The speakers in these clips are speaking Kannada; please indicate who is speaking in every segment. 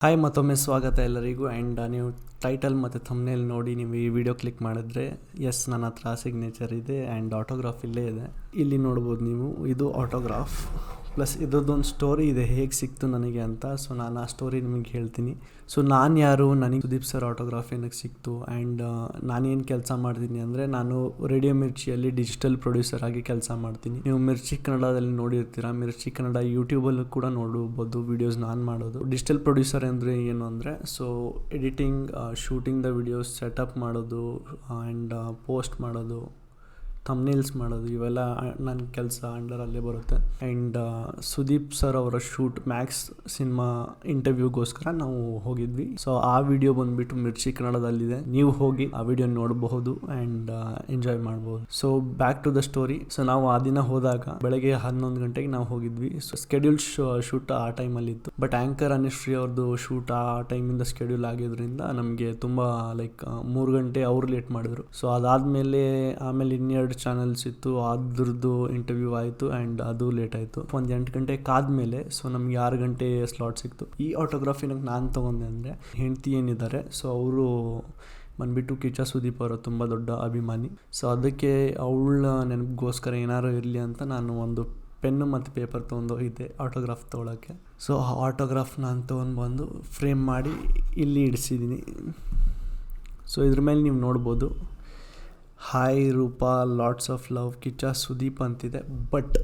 Speaker 1: ಹಾಯ್, ಮತ್ತೊಮ್ಮೆ ಸ್ವಾಗತ ಎಲ್ಲರಿಗೂ. ಆ್ಯಂಡ್ ನೀವು ಟೈಟಲ್ ಮತ್ತು ಥಂಬ್ನೇಲ್ ನೋಡಿ ನೀವು ಈ ವಿಡಿಯೋ ಕ್ಲಿಕ್ ಮಾಡಿದ್ರೆ ಎಸ್, ನನ್ನ ಹತ್ರ ಸಿಗ್ನೇಚರ್ ಇದೆ ಆ್ಯಂಡ್ ಆಟೋಗ್ರಾಫ್ ಇಲ್ಲೇ ಇದೆ. ಇಲ್ಲಿ ನೋಡ್ಬೋದು ನೀವು, ಇದು ಆಟೋಗ್ರಾಫ್ ಪ್ಲಸ್ ಇದರದ್ದೊಂದು ಸ್ಟೋರಿ ಇದೆ, ಹೇಗೆ ಸಿಕ್ತು ನನಗೆ ಅಂತ. ಸೊ ನಾನು ಆ ಸ್ಟೋರಿ ನಿಮಗೆ ಹೇಳ್ತೀನಿ. ಸೊ ನಾನು ಯಾರು, ನನಗೆ ಸುದೀಪ್ ಸರ್ ಆಟೋಗ್ರಾಫ್ ಏನಕ್ಕೆ ಸಿಕ್ತು ಆ್ಯಂಡ್ ನಾನೇನು ಕೆಲಸ ಮಾಡ್ತೀನಿ ಅಂದರೆ, ನಾನು ರೇಡಿಯೋ ಮಿರ್ಚಿಯಲ್ಲಿ ಡಿಜಿಟಲ್ ಪ್ರೊಡ್ಯೂಸರ್ ಆಗಿ ಕೆಲಸ ಮಾಡ್ತೀನಿ. ನೀವು ಮಿರ್ಚಿ ಕನ್ನಡದಲ್ಲಿ ನೋಡಿರ್ತೀರ. ಮಿರ್ಚಿ ಕನ್ನಡ ಯೂಟ್ಯೂಬಲ್ಲೂ ಕೂಡ ನೋಡ್ಬೋದು ವೀಡಿಯೋಸ್ ನಾನು ಮಾಡೋದು. ಡಿಜಿಟಲ್ ಪ್ರೊಡ್ಯೂಸರ್ ಅಂದರೆ ಏನು ಅಂದರೆ, so editing, shooting the videos, setup ಮಾಡೋದು ಆ್ಯಂಡ್ ಪೋಸ್ಟ್ ಮಾಡೋದು, ಥಂಬ್ನೇಲ್ಸ್ ಮಾಡೋದು, ಇವೆಲ್ಲ ನನ್ನ ಕೆಲಸ ಅಂಡರಲ್ಲೇ ಬರುತ್ತೆ. ಆ್ಯಂಡ್ ಸುದೀಪ್ ಸರ್ ಅವರ ಶೂಟ್ ಮ್ಯಾಕ್ಸ್ ಸಿನಿಮಾ ಇಂಟರ್ವ್ಯೂಗೋಸ್ಕರ ನಾವು ಹೋಗಿದ್ವಿ. ಸೊ ಆ ವಿಡಿಯೋ ಬಂದುಬಿಟ್ಟು ಮಿರ್ಚಿ ಕನ್ನಡದಲ್ಲಿದೆ, ನೀವು ಹೋಗಿ ಆ ವಿಡಿಯೋ ನೋಡಬಹುದು ಆ್ಯಂಡ್ ಎಂಜಾಯ್ ಮಾಡ್ಬೋದು. So back to the story. So ನಾವು ಆ ದಿನ ಹೋದಾಗ ಬೆಳಗ್ಗೆ 11 ಗಂಟೆಗೆ ನಾವು ಹೋಗಿದ್ವಿ. ಸೊ ಸ್ಕೆಡ್ಯೂಲ್ ಶೂಟ್ ಆ ಟೈಮಲ್ಲಿ ಇತ್ತು. ಬಟ್ ಆ್ಯಂಕರ್ ಅನುಶ್ರೀ ಅವ್ರದ್ದು ಶೂಟ್ ಆ ಟೈಮಿಂದ ಸ್ಕೆಡ್ಯೂಲ್ ಆಗಿದ್ರಿಂದ ನಮಗೆ ತುಂಬ 3 ಗಂಟೆ ಅವ್ರು ಲೇಟ್ ಮಾಡಿದ್ರು. ಸೊ ಅದಾದಮೇಲೆ ಆಮೇಲೆ ಇನ್ನೆರಡು ಚಾನಲ್ಸ್ ಇತ್ತು, ಅದ್ರದ್ದು ಇಂಟರ್ವ್ಯೂ ಆಯಿತು ಆ್ಯಂಡ್ ಅದು ಲೇಟ್ ಆಯಿತು. ಒಂದು 8 ಗಂಟೆ ಕಾದ್ಮೇಲೆ ಸೊ ನಮ್ಗೆ 6 ಗಂಟೆ ಸ್ಲಾಟ್ ಸಿಕ್ತು. ಈ ಆಟೋಗ್ರಾಫಿನಾಗ ನಾನು ತೊಗೊಂಡೆ ಅಂದರೆ, ಹೆಂಡತಿ ಏನಿದ್ದಾರೆ ಸೊ ಅವರು ಬಂದ್ಬಿಟ್ಟು ಕಿಚ್ಚ ಸುದೀಪ್ ಅವರ ತುಂಬ ದೊಡ್ಡ ಅಭಿಮಾನಿ. ಸೊ ಅದಕ್ಕೆ ಅವಳ ನೆನಪಿಗೋಸ್ಕರ ಏನಾರು ಇರಲಿ ಅಂತ ನಾನು ಒಂದು ಪೆನ್ನು ಮತ್ತು ಪೇಪರ್ ತೊಗೊಂಡೋಗಿದ್ದೆ ಆಟೋಗ್ರಾಫ್ ತೊಗೊಳಕ್ಕೆ. ಸೊ ಆ ಆಟೋಗ್ರಾಫ್ ನಾನು ತೊಗೊಂಡ್ಬಂದು ಫ್ರೇಮ್ ಮಾಡಿ ಇಲ್ಲಿ ಇಡಿಸಿದ್ದೀನಿ. ಸೊ ಇದ್ರ ಮೇಲೆ ನೀವು ನೋಡ್ಬೋದು, hi Roopa, lots of love, Kichcha Sudeep ಅಂತಿದೆ. ಬಟ್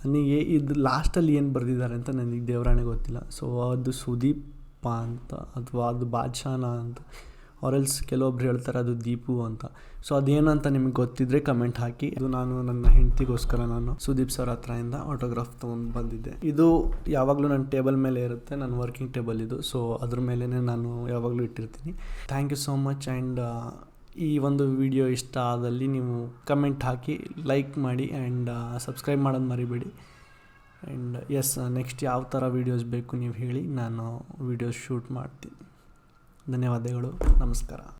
Speaker 1: ನನಗೆ ಇದು ಲಾಸ್ಟಲ್ಲಿ ಏನು ಬರೆದಿದ್ದಾರೆ ಅಂತ ನನಗೆ ದೇವರಾಣೆ ಗೊತ್ತಿಲ್ಲ. ಸೊ ಅದು ಸುದೀಪ ಅಂತ ಅಥವಾ ಅದು ಬಾದ್ಶಾನ ಅಂತ, ಆರೆಲ್ಸ್ ಕೆಲವೊಬ್ರು ಹೇಳ್ತಾರೆ ಅದು ದೀಪು ಅಂತ. ಸೊ ಅದೇನಂತ ನಿಮಗೆ ಗೊತ್ತಿದ್ರೆ ಕಮೆಂಟ್ ಹಾಕಿ. ಇದು ನಾನು ನನ್ನ ಹೆಂಡತಿಗೋಸ್ಕರ ನಾನು ಸುದೀಪ್ ಸರ್ ಹತ್ರದಿಂದ ಆಟೋಗ್ರಾಫ್ ತೊಗೊಂಡು ಬಂದಿದ್ದೆ. ಇದು ಯಾವಾಗಲೂ ನನ್ನ ಟೇಬಲ್ ಮೇಲೆ ಇರುತ್ತೆ, ನನ್ನ ವರ್ಕಿಂಗ್ ಟೇಬಲ್ ಇದು. ಸೊ ಅದ್ರ ಮೇಲೇ ನಾನು ಯಾವಾಗಲೂ ಇಟ್ಟಿರ್ತೀನಿ. Thank you so much. And ಈ ಒಂದು ವಿಡಿಯೋ ಇಷ್ಟ ಆದಲ್ಲಿ ನೀವು ಕಮೆಂಟ್ ಹಾಕಿ, ಲೈಕ್ ಮಾಡಿ ಆ್ಯಂಡ್ ಸಬ್ಸ್ಕ್ರೈಬ್ ಮಾಡೋದು ಮರಿಬೇಡಿ. ಆ್ಯಂಡ್ ಎಸ್, ನೆಕ್ಸ್ಟ್ ಯಾವ ಥರ ವೀಡಿಯೋಸ್ ಬೇಕು ನೀವು ಹೇಳಿ, ನಾನು ವೀಡಿಯೋಸ್ ಶೂಟ್ ಮಾಡ್ತೀನಿ. ಧನ್ಯವಾದಗಳು, ನಮಸ್ಕಾರ.